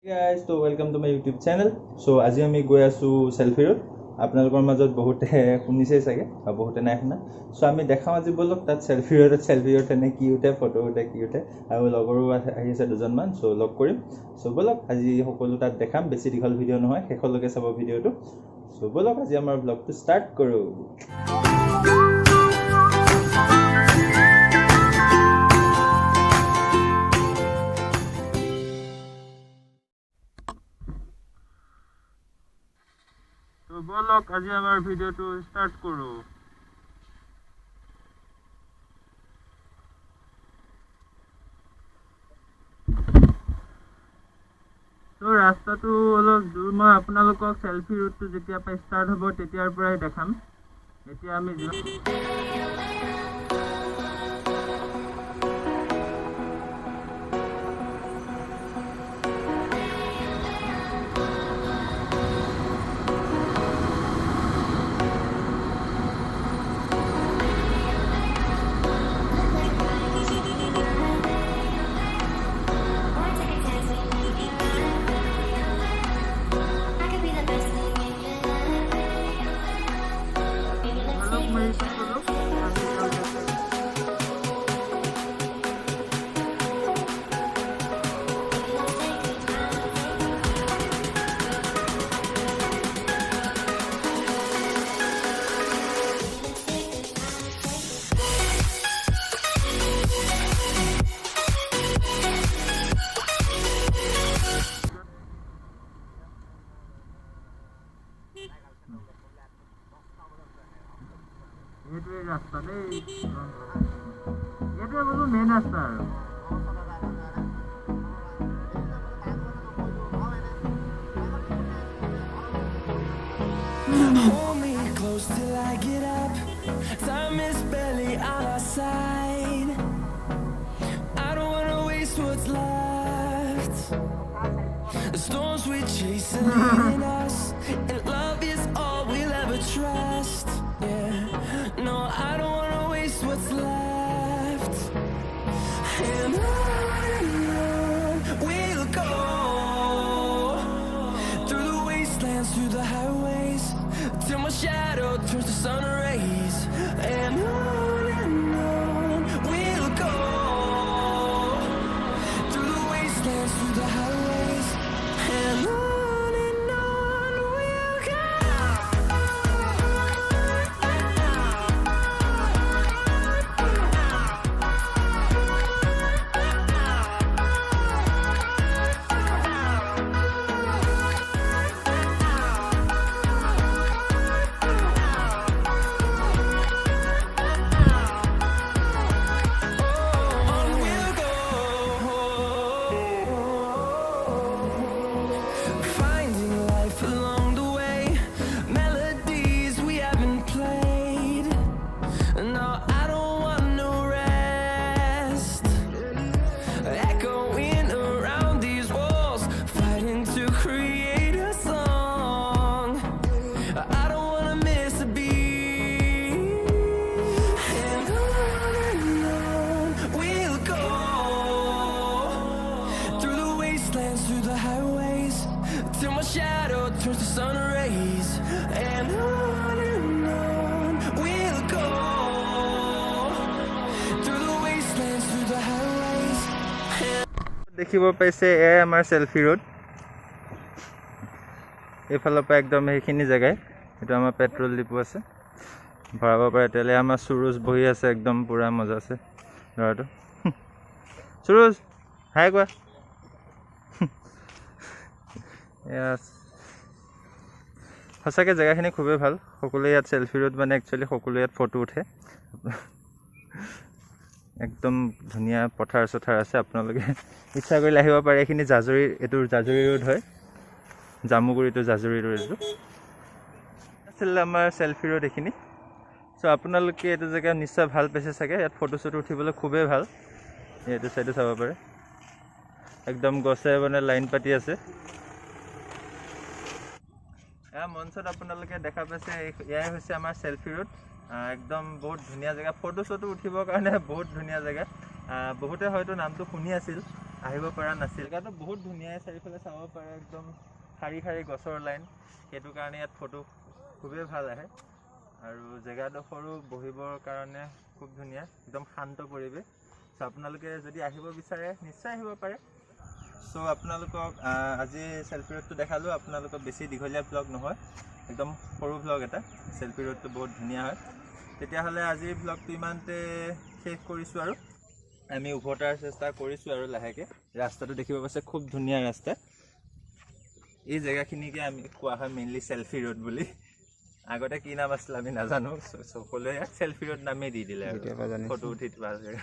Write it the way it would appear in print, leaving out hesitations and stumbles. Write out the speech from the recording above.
Hey guys, so welcome to my YouTube channel. So আজি আমি গৈ আছো সেলফি রোড আপোনালোকৰ মাজত বহুতে শুনিছে চাগে আৰু বহুতে নাই শুনা সো আমি দেখাম আজি বলক তাত সেলফি রোড এনে কি উঠে ফটো উঠে কি উঠে আৰু লগৰো আহিছে দুজনমান সো লগ কৰিম সো বলক আজি সকলো তাত দেখাম বেছি দীঘল ভিডিও নহয় শেষলৈকে চাব ভিডিওটো সো বলক আজি আমাৰ ব্লগটো ষ্টাৰ্ট কৰো তো বলক আজি আমাৰ ভিডিওটো ষ্টাৰ্ট কৰো তো ৰাস্তাটো অলপ দূৰ মই আপোনালোকক সেলফি ৰুটটো যেতিয়া পা ষ্টাৰ্ট হ'ব তেতিয়াৰ পৰাই দেখাম এতিয়া আমি ये रास्ता दे ये बोलो मेन रास्ता Hold me close till I get up. Time is barely on our side. I don't wanna waste what's left. The storms we chase are leading us, and love is all we'll ever trust. Yeah, no, I don't wanna waste what's left. And on we'll go, through the wastelands, through the highways, till my shadow turns to sun rays. And on we'll go, through the wastelands, through the highways, and on we'll go. Finding life along the way, melodies we haven't played. No, I don't want no rest. Echoing around these walls, fighting to create a song. I don't wanna miss a beat. And on we'll go, through the wastelands, through the highways, till my shadow turns to sun rays. And on we'll go, through the wastelands, through the highways. দেখিব পাইছে এ আমাৰ selfie road এফালৰ পৰা একদম এইখিনি জায়গায় এটা আমাৰ পেট্ৰল ডিপো আছে ভৰাব পাৰে তেলে আমাৰ সুৰুজ বহি আছে একদম পুৰা মজা আছে লৰাটো সুৰুজ হাই কোৱা Yes. সঁচাকৈ জেগাখিনি খুবেই ভাল সকলোৱে ইয়াত সেলফি ৰোড মানে একচুৱেলি সকলোৱে ইয়াত ফটো উঠে একদম ধুনীয়া পথাৰ চথাৰ আছে আপোনালোকে ইচ্ছা কৰিলে আহিব পাৰে এইখিনি জাজৰি এইটো জাজৰি ৰোড হয় জামুগুৰিটো জাজৰি ৰোড এইটো আছিল আমাৰ সেলফি ৰোড এইখিনি সো আপোনালোকে এইটো জেগা নিশ্চয় ভাল পাইছে চাগে ইয়াত ফটো চটো উঠিবলৈ খুবেই ভাল এইটো চাইডো চাব পাৰে একদম গছে মানে লাইন পাতি আছে মঞ্চত আপোনালোকে দেখা পাইছে এয়াই হৈছে আমাৰ সেলফি ৰোড একদম বহুত ধুনীয়া জায়গা ফটো চটো উঠিবৰ কাৰণে বহুত ধুনীয়া জায়গা বহুতে হয়তো নামটো শুনি আছিল আহিব পৰা নাছিল। জেগাটো বহুত ধুনীয়া, চাৰিওফালে চাব পাৰে, একদম শাৰী শাৰী গছৰ লাইন, সেইটো কাৰণে ইয়াত ফটো খুবেই ভাল আহে। আৰু জেগাডোখৰো বহিবৰ কাৰণে খুব ধুনীয়া, একদম শান্ত পৰিৱেশ। চ' আপোনালোকে যদি আহিব বিচাৰে নিশ্চয় আহিব পাৰে। চ' আপোনালোকক আজি চেল্ফি ৰোডটো দেখালোঁ। আপোনালোকক বেছি দীঘলীয়া ভ্লগ নহয়, একদম সৰু ভ্লগ এটা। চেল্ফি ৰোডটো বহুত ধুনীয়া হয়। তেতিয়াহ'লে আজিৰ ভ্লগটো ইমানতে শেষ কৰিছোঁ আৰু আমি উভতাৰ চেষ্টা কৰিছোঁ আৰু লাহেকৈ। ৰাস্তাটো দেখিব পাইছে, খুব ধুনীয়া ৰাস্তা। এই জেগাখিনিকে আমি কোৱা হয় মেইনলি চেল্ফি ৰোড বুলি। আগতে কি নাম আছিল আমি নাজানো, সকলোৱে ইয়াক চেল্ফি ৰোড নামেই দি দিলে আৰু ফটো উঠি ভাল জেগা।